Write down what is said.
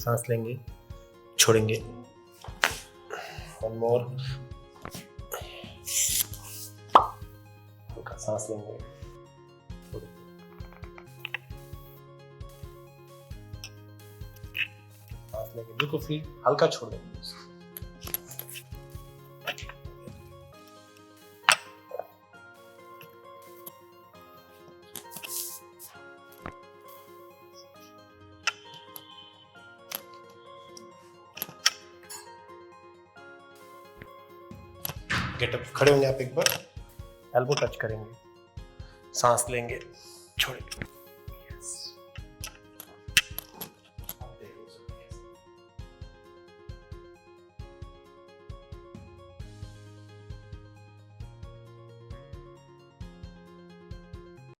सांस लेंगे, छोड़ेंगे। One more. हल्का सांस लेंगे, छोड़ेंगे। सांस लेंगे, बिल्कुल फ्री, हल्का छोड़ देंगे। गेटअप, खड़े होंगे आप एक बार, एल्बो टच करेंगे, सांस लेंगे, छोड़ेंगे।